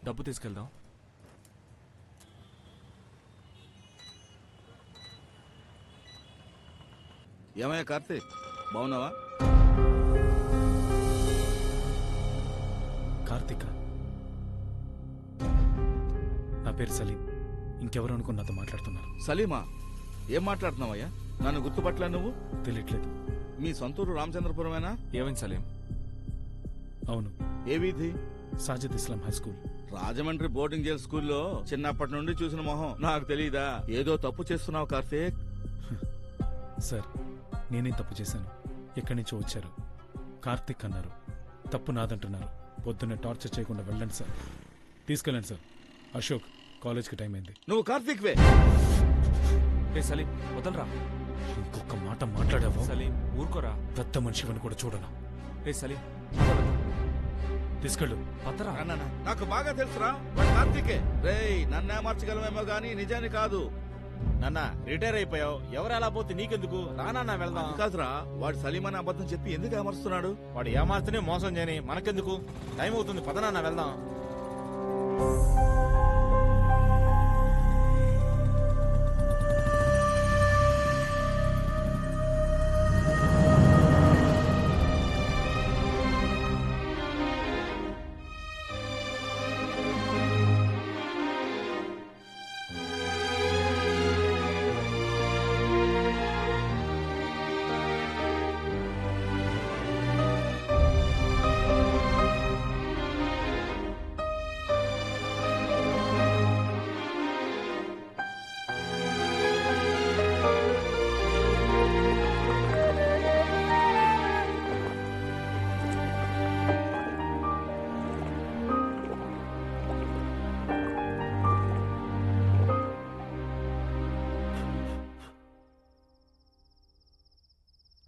డబ్బు తీసుకెళ్దాం. ఏమయ్యా కార్తీక్, బాగున్నావా? కార్తీక, నా పేరు సలీం. ఇంకెవరు అనుకుని నాతో మాట్లాడుతున్నారు? సలీమా, ఏం మాట్లాడుతున్నావయ్యా? నన్ను గుర్తుపట్టలే నువ్వు? తెలియట్లేదు. మీ సొంతూరు రామచంద్రపురమేనా? ఏమైంది సలీం? అవును. ఏ వీధి? Sajid Islam high school. Rajahmundry boarding girls స్కూల్లో చిన్నప్పటి నుండి చూసిన మొహం నాకు తెలీదా? ఏదో తప్పు చేస్తున్నావు కార్తీక్. సార్, నేనేం తప్పు చేశాను? ఎక్కడి నుంచో వచ్చారు, కార్తీక్ అన్నారు. తప్పు నాదంటున్నారు. పొద్దున్నే టార్చర్ చేయకుండా వెళ్ళండి సార్. తీసుకెళ్ళండి సార్. అశోక్, కాలేజ్కి టైం అయింది. నువ్వు కార్తీక్ వే. సలీం వదలరా. ఇంకొక మాట మాట్లాడావు సలీం ఊరుకోరా. పెద్ద మనిషివని కూడా చూడను. సలీం తీసుకెళ్ళు. పత్తరా. నాకు బాగా తెలుసురా, వాడు కార్తీకే. రేయ్, నన్నే మార్చగలమేమో గానీ నిజాన్ని కాదు. నాన్న రిటైర్ అయిపోయావు, ఎవరు ఎలా పోతే నీకెందుకు? రానా వెళ్దాం. కాదురా, వాడు సలీం అని అబద్ధం చెప్పి ఎందుకు ఏమరుస్తున్నాడు? వాడు ఏమార్తనే మోసం చేయని, మనకెందుకు? టైం అవుతుంది, పదనాన్న వెళ్దాం.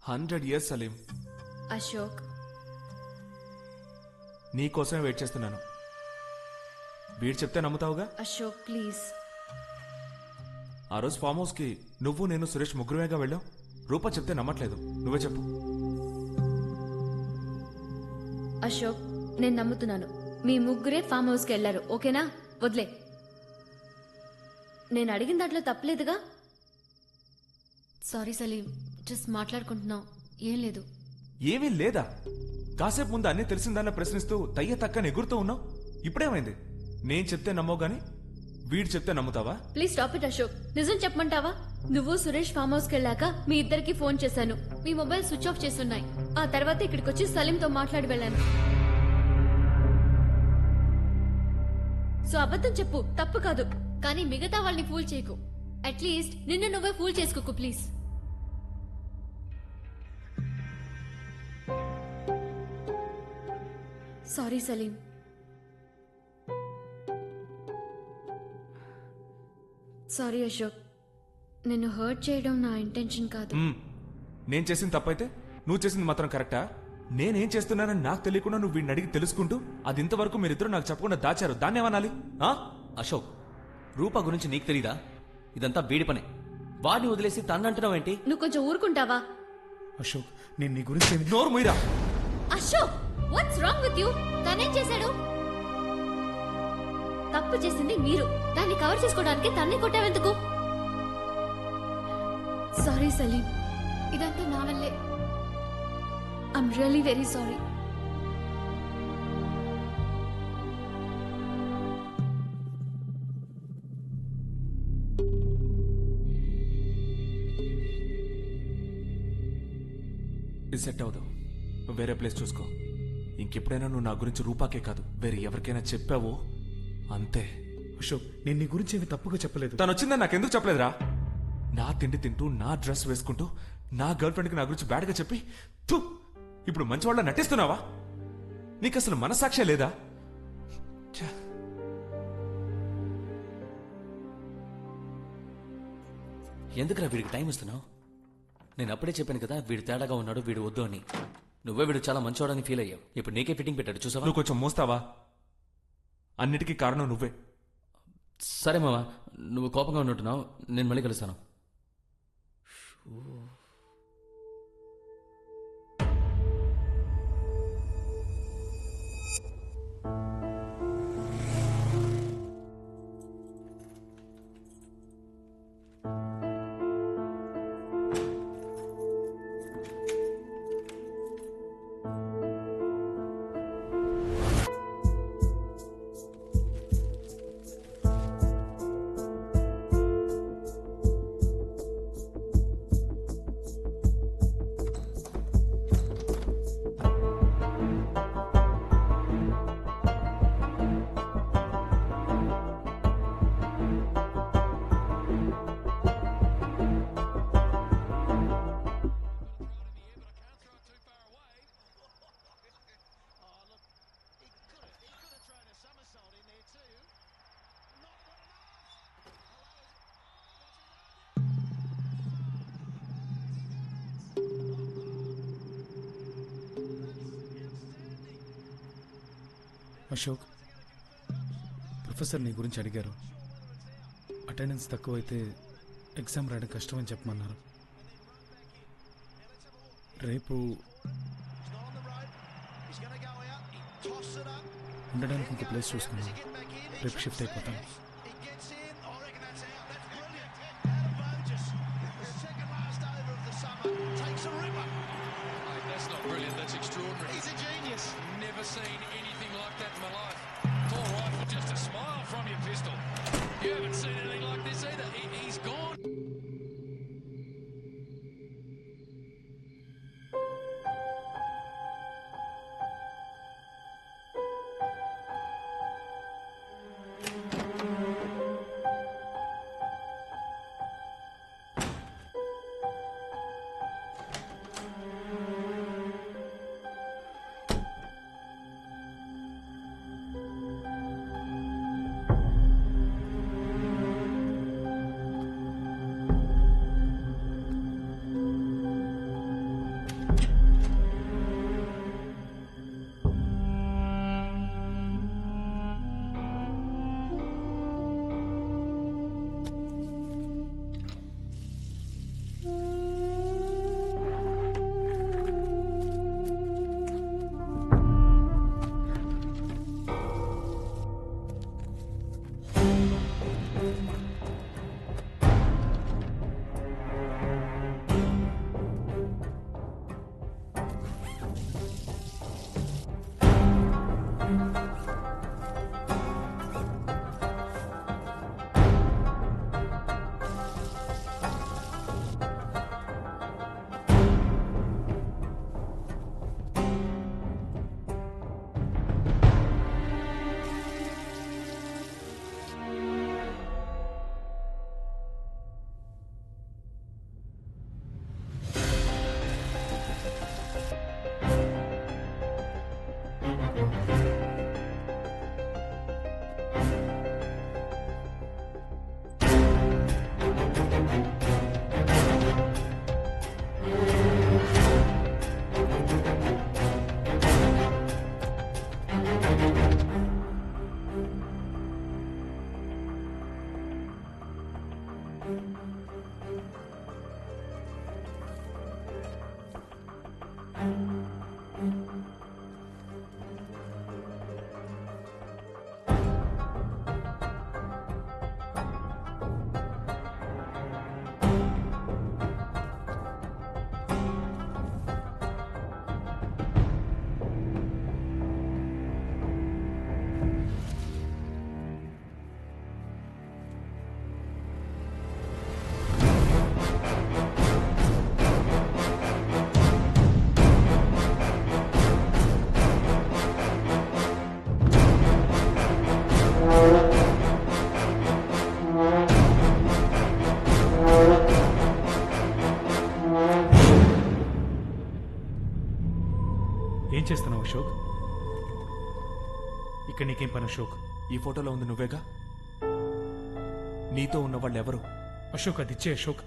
$100 సలీం. అశోక్, నీకోసమే వెయిట్ చేస్తున్నాను. వీడు చెప్తే నమ్ముతావుగా? అశోక్ ప్లీజ్. ఆ రోజు ఫామ్ హౌస్ కి నువ్వు నేను సురేష్ ముగ్గురుమేగా వెళ్ళాం. రూపా చెప్తే నమ్మట్లేదు. నువ్వే చెప్పు. అశోక్, నేను నమ్ముతున్నాను. మీ ముగ్గురే ఫామ్ హౌస్కి వెళ్లారు, ఓకేనా? వదిలే. నేను అడిగిన దాంట్లో తప్పలేదుగా. సారీ సలీం, జస్ట్ మాట్లాడుకుంటున్నాం, ఏం లేదు. ఏమీ లేదా? కాసేపు ముందు అన్నీ తెలిసిందాన్ని ప్రశ్నిస్తూ తయ్య తక్కని ఎగురుతూ ఉన్నావు. ఇప్పుడేమైంది? నేను చెప్తే నమ్మవు గాని వీడు చెప్తే నమ్ముతావా? Please stop it Ashok. నిజం చెప్పమంటావా? నువ్వు సురేష్ ఫామ్ హౌస్కి వెళ్ళాక మీ ఇద్దరికి ఫోన్ చేశాను. మీ మొబైల్ స్విచ్ ఆఫ్ చేస్తున్నాయి. ఆ తర్వాత ఇక్కడికి వచ్చి సలీంతో మాట్లాడి వెళ్ళాను. సో అబద్ధం చెప్పు, తప్పు కాదు. కానీ మిగతా వాళ్ళని ఫూల్ చేయకు. అట్లీస్ట్ నిన్ను నువ్వే ఫూల్ చేసుకోకు please. Sorry Salim. Sorry Ashok, నిన్ను హర్ట్ చేయడం నా ఇంటెన్షన్ కాదు. నేను చేసింది తప్పైతే నువ్వు చేసింది మాత్రం కరెక్టా? నేనేం చేస్తున్నానని నాకు తెలియకుండా నువ్వు వీడిని అడిగి తెలుసుకుంటూ అది ఇంతవరకు మీరిద్దరు నాకు చెప్పకుండా దాచారు. దాన్ని ఏమనాలి? అశోక్, రూపా గురించి నీకు తెలీదా? ఇదంతా వీడి పనే. వాడిని వదిలేసి తన్నంటున్నావేంటి? నువ్వు కొంచెం ఊరుకుంటావా? అశోక్, నేను నీ గురించి నోరు మీరా. Ashok, what's wrong with you? తనేం చేశాడు? తప్పు చేసింది మీరు. దాన్ని కవర్ చేసుకోవడానికి తన్నే కొట్టావెందుకు? సారీ సలీం, ఇదంతా నా వల్లే. I'm really very sorry. ఇది సెట్ అవదు. వేరే ప్లేస్ చూసుకో. ఇంకెప్పుడైనా నువ్వు నా గురించి రూపాకే కాదు వేరే ఎవరికైనా చెప్పావో అంతే. అశోక్, నేను నీ గురించి ఏమి తప్పుగా చెప్పలేదు. తను వచ్చిందని నాకెందుకు చెప్పలేదురా? నా తిండి తింటూ నా డ్రెస్ వేసుకుంటూ నా గర్ల్ ఫ్రెండ్కి నా గురించి బ్యాడ్గా చెప్పి ఇప్పుడు మంచివాళ్ళ నటిస్తున్నావా? నీకు అసలు మనసాక్షే లేదా? ఎందుకురా వీడికి టైం ఇస్తున్నావు? నేను అప్పుడే చెప్పాను కదా వీడు తేడాగా ఉన్నాడు, వీడు వద్దు అని. నువ్వే వీడు చాలా మంచివాడని ఫీల్ అయ్యావు. ఇప్పుడు నీకే ఫిట్టింగ్ పెట్టాడు, చూసావా? నువ్వు కొంచెం మోస్తావా? అన్నిటికీ కారణం నువ్వే. సరే మావా, నువ్వు కోపంగా ఉన్నట్టున్నావు. నేను మళ్ళీ కలుస్తాను. అశోక్, ప్రొఫెసర్ నీ గురించి అడిగారు. అటెండెన్స్ తక్కువైతే ఎగ్జామ్ రాయడం కష్టమని చెప్పమన్నారు. రేపు ఉండడానికి ఇంకో ప్లేస్ చూసుకున్నాను. రేపు షిఫ్ట్ అయిపోతాను. That's not brilliant, that's extraordinary. He's a genius. Never seen anything like that in my life. All right for just a smile from your pistol. You haven't seen anything like this either. He's gone. ఏం చేస్తున్నావు అశోక్? ఇక్కడ నీకేం పని అశోక్? ఈ ఫోటోలో ఉంది నువ్వేగా. నీతో ఉన్న వాళ్ళు ఎవరు? అశోక్ అది ఇచ్చే అశోక్.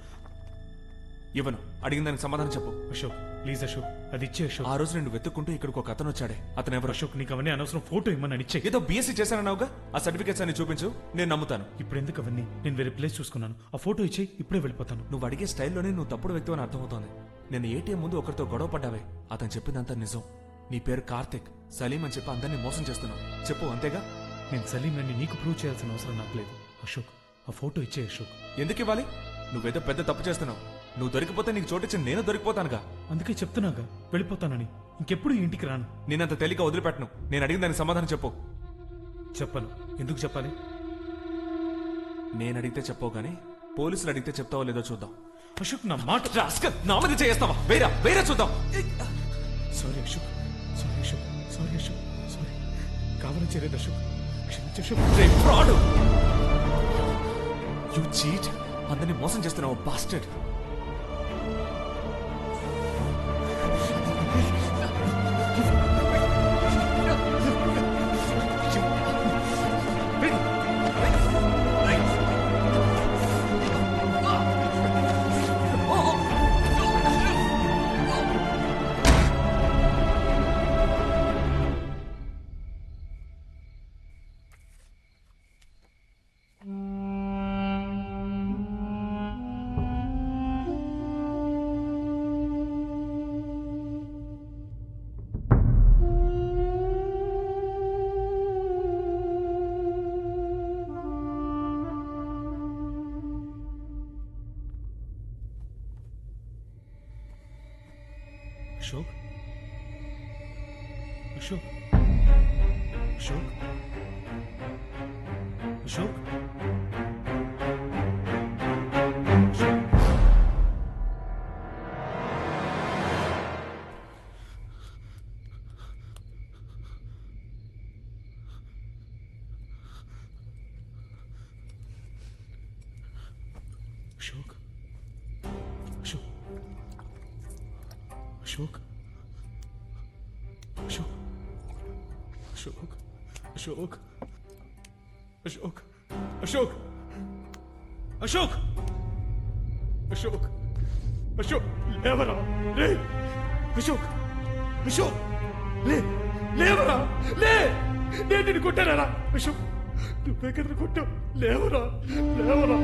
ఇవ్వను. అడిగిన దానికి సమాధానం చెప్పు. అశోక్ ప్లీజ్ అశోక్ అది ఇచ్చే అశోక్. ఆ రోజు నేను వెతుక్కుంటూ ఇక్కడికి ఒక అతను వచ్చాడే, అతను ఎవరు? అశోక్ నీకు అవన్నీ అనవసరం. ఫోటో ఇమ్మని ఇచ్చే. ఏదో బీఎస్సీ చేశానన్నావుగా, ఆ సర్టిఫికేట్స్ అన్ని చూపించు, నేను నమ్ముతాను. ఇప్పుడు ఎందుకు అవన్నీ? నేను వేరే ప్లేస్ చూసుకున్నాను. ఆ ఫోటో ఇచ్చే, ఇప్పుడే వెళ్ళిపోతాను. నువ్వు అడిగే స్టైల్లోనే నువ్వు తప్పుడు వ్యక్తి అని అర్థమవుతోంది. నేను ఏటీఎం ముందు ఒకరితో గొడవ పడ్డావే, అతను చెప్పిందంతా నిజం. నీ పేరు కార్తిక్, సలీం అని చెప్పి అందరినీ మోసం చేస్తున్నావు. చెప్పు, అంతేగా? నేను సలీం అని నీకు ప్రూవ్ చేయాల్సిన అవసరం నాకు లేదు అశోక్. ఆ ఫోటో ఇచ్చే అశోక్. ఎందుకు ఇవ్వాలి? నువ్వేదో పెద్ద తప్పు చేస్తున్నావు. నువ్వు దొరికిపోతే నీకు చోటిచ్చి నేను దొరికిపోతానుగా. అందుకే చెప్తున్నాగా వెళ్ళిపోతానని. ఇంకెప్పుడు ఈ ఇంటికి రాను. నేనంత తేలిక వదిలిపెట్టను. నేను అడిగిన దానికి సమాధానం చెప్పు. చెప్పను. ఎందుకు చెప్పాలి? నేను అడిగితే చెప్పవు గానీ పోలీసులు అడిగితే చెప్తావో లేదో చూద్దాం. అశోక్ నా మాట. రాస్కల్, నా మీద చేస్తావా? వేరా వేరే చూద్దాం. Sorry Ashok, sorry Ashok, sorry Ashok, sorry. కావాలని చేయలేదు అశోక్, క్షమించు అశోక్. Fraud, you cheat. అందరినీ మోసం చేస్తున్నావు బాస్టర్డ్. అశోక్ అశోక్ అశోక్ అశోక్ అశోక్ అశోక్ అశోక్ అశోక్ అశోక్ అశోక్ అశోక్ అశోక్ అశోక్ అశోక్ లేవరా లే అశోక్ అశోక్ లే లేవరా లే నేను నిన్ను కొట్టారా అశోక్ నువ్వే కదా కొట్టావు లేవరా లేవరా